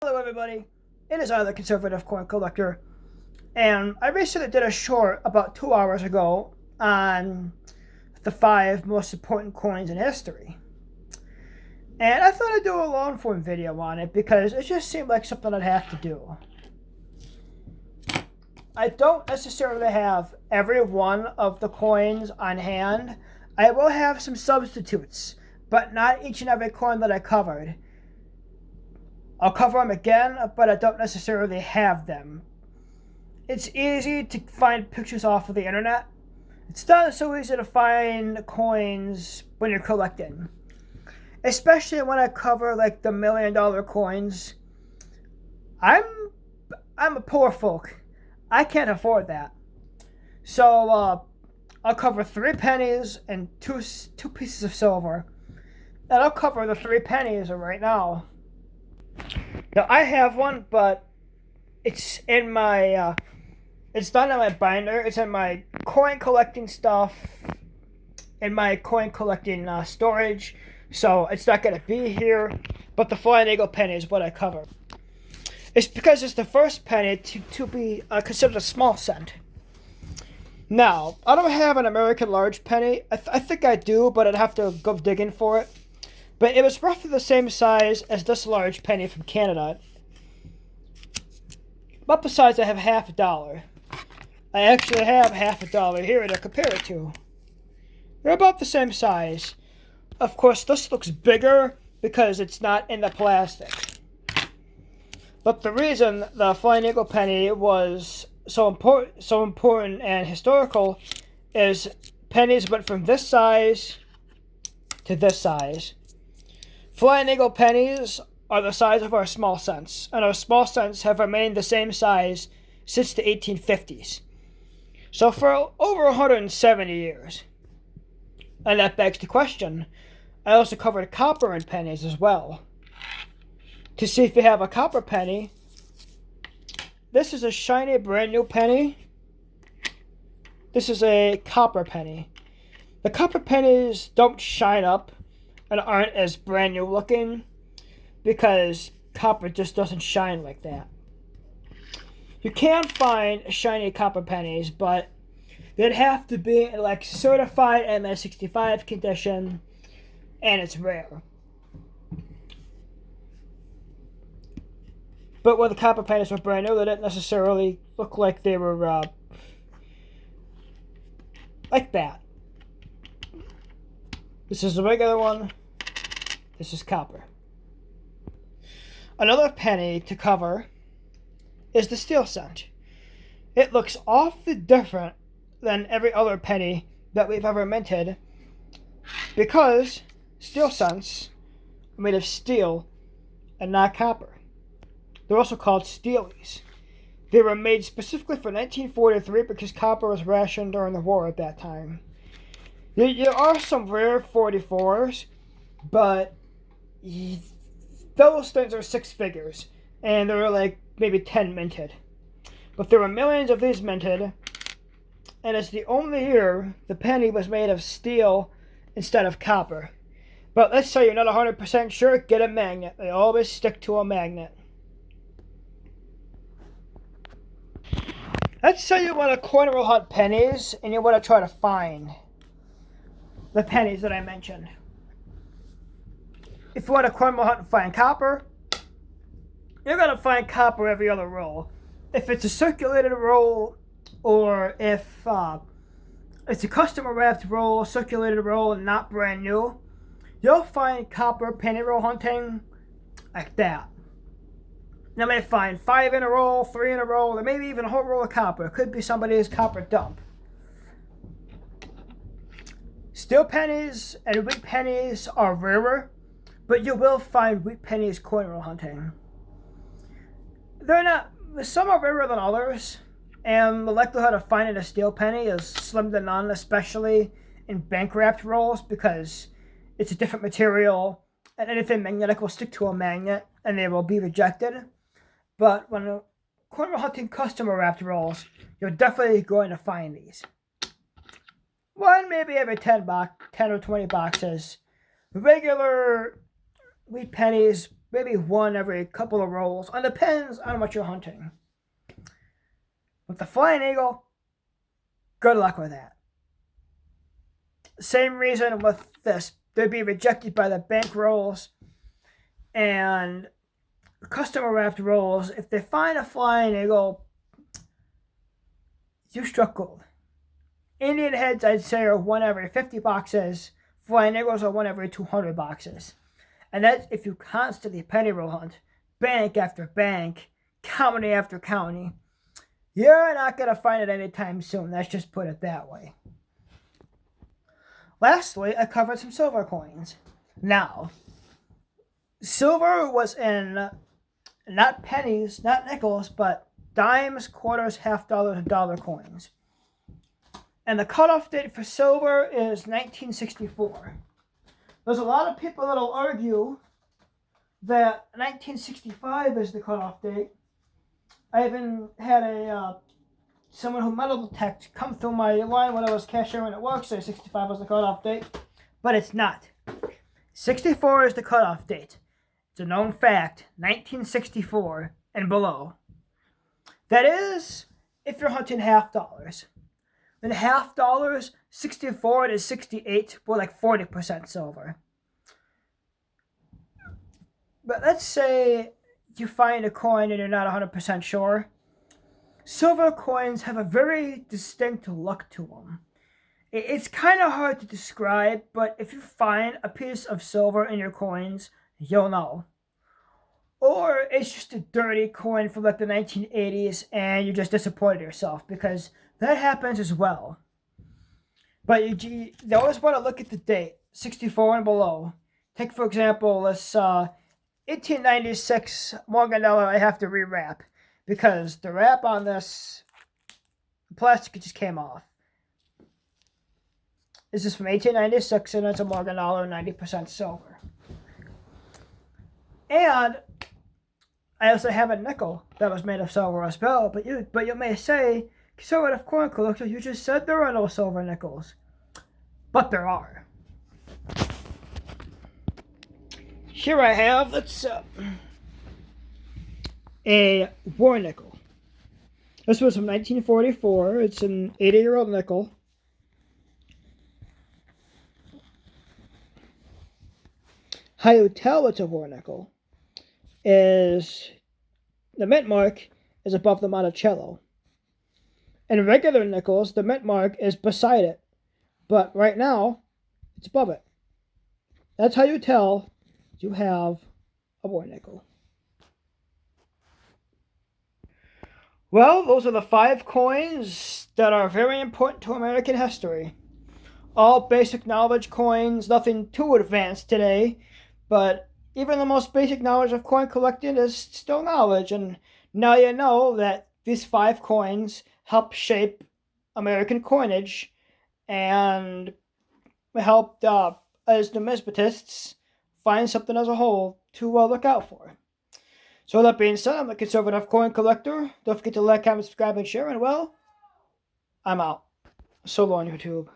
Hello everybody, it is I, the Conservative Coin Collector, and I recently did a short about 2 hours ago on the 5 most important coins in history. And I thought I'd do a long form video on it because it just seemed like something I'd have to do. I don't necessarily have every one of the coins on hand. I will have some substitutes, but not each and every coin that I covered. I'll cover them again, but I don't necessarily have them. It's easy to find pictures off of the internet. It's not so easy to find coins when you're collecting. Especially when I cover like the $1 million coins. I'm a poor folk. I can't afford that. So I'll cover 3 pennies and two pieces of silver. And I'll cover the 3 pennies right now. Now I have one, but it's in my it's not in my binder. It's in my coin collecting stuff, in my coin collecting storage. So it's not gonna be here. But the Flying Eagle penny is what I cover. It's because it's the first penny to be considered a small cent. Now I don't have an American large penny. I think I do, but I'd have to go digging for it. But it was roughly the same size as this large penny from Canada. But besides, I have half a dollar. I actually have half a dollar here to compare it to. They're about the same size. Of course, this looks bigger because it's not in the plastic. But the reason the Flying Eagle penny was so important and historical is pennies went from this size to this size. Flying Eagle pennies are the size of our small cents, and our small cents have remained the same size since the 1850s. So for over 170 years. And that begs the question, I also covered copper in pennies as well. To see if you have a copper penny, this is a shiny brand new penny. This is a copper penny. The copper pennies don't shine up and aren't as brand new looking because copper just doesn't shine like that. You can find shiny copper pennies, but they'd have to be in like certified MS65 condition, and it's rare. But when the copper pennies were brand new, they didn't necessarily look like they were like that. This is a regular one. This is copper. Another penny to cover is the steel cent. It looks awfully different than every other penny that we've ever minted because steel cents are made of steel and not copper. They're also called steelies. They were made specifically for 1943 because copper was rationed during the war at that time. There are some rare 44s, but those things are 6 figures, and there were like maybe 10 minted. But there were millions of these minted, and it's the only year the penny was made of steel instead of copper. But let's say you're not 100% sure, get a magnet. They always stick to a magnet. Let's say you want to coin roll hunt pennies, and you want to try to find the pennies that I mentioned. If you want to coin roll hunt and find copper, you're going to find copper every other roll. If it's a circulated roll, or if it's a customer wrapped roll, circulated roll, and not brand new, you'll find copper penny roll hunting like that. You may find 5 in a roll, 3 in a roll, or maybe even a whole roll of copper. It could be somebody's copper dump. Steel pennies and wheat pennies are rarer, but you will find wheat pennies coin roll hunting. Some are rarer than others, and the likelihood of finding a steel penny is slim to none, especially in bank wrapped rolls, because it's a different material, and anything magnetic will stick to a magnet, and they will be rejected. But when coin roll hunting customer wrapped rolls, you're definitely going to find these. One maybe every 10 or 20 boxes. Regular wheat pennies maybe one every couple of rolls. It depends on what you're hunting. With the flying eagle, good luck with that. Same reason with this. They'd be rejected by the bank rolls and customer wrapped rolls. If they find a flying eagle, you struck gold. Indian heads, I'd say, are one every 50 boxes. Flying eagles are one every 200 boxes. And that's if you constantly penny roll hunt, bank after bank, county after county. You're not going to find it anytime soon. Let's just put it that way. Lastly, I covered some silver coins. Now, silver was in not pennies, not nickels, but dimes, quarters, half dollars, and dollar coins. And the cutoff date for silver is 1964. There's a lot of people that'll argue that 1965 is the cutoff date. I even had someone who metal detect come through my line when I was cashiering at work, say 65 was the cutoff date, but it's not. 64 is the cutoff date. It's a known fact, 1964 and below. That is, if you're hunting half dollars. Then half dollars, 64 to 68, we're like 40% silver. But let's say you find a coin and you're not 100% sure. Silver coins have a very distinct look to them. It's kind of hard to describe, but if you find a piece of silver in your coins, you'll know. Or it's just a dirty coin from like the 1980s and you just disappointed yourself, because that happens as well. But you always want to look at the date, 64 and below. Take, for example, this 1896 Morgan dollar I have to rewrap because the wrap on this plastic just came off. This is from 1896 and it's a Morgan dollar, 90% silver. And I also have a nickel that was made of silver as well. But you may say, conservative coin collector, you just said there are no silver nickels. But there are. Here I have, a war nickel. This was from 1944. It's an 80-year-old nickel. How you tell it's a war nickel is the mint mark is above the Monticello. In regular nickels, the mint mark is beside it. But right now, it's above it. That's how you tell you have a war nickel. Well, those are the 5 coins that are very important to American history. All basic knowledge coins, nothing too advanced today, but even the most basic knowledge of coin collecting is still knowledge, and now you know that these 5 coins help shape American coinage and helped as numismatists find something as a whole to look out for. So that being said, I'm a conservative coin collector. Don't forget to like, comment, subscribe, and share, and well, I'm out. So long, YouTube.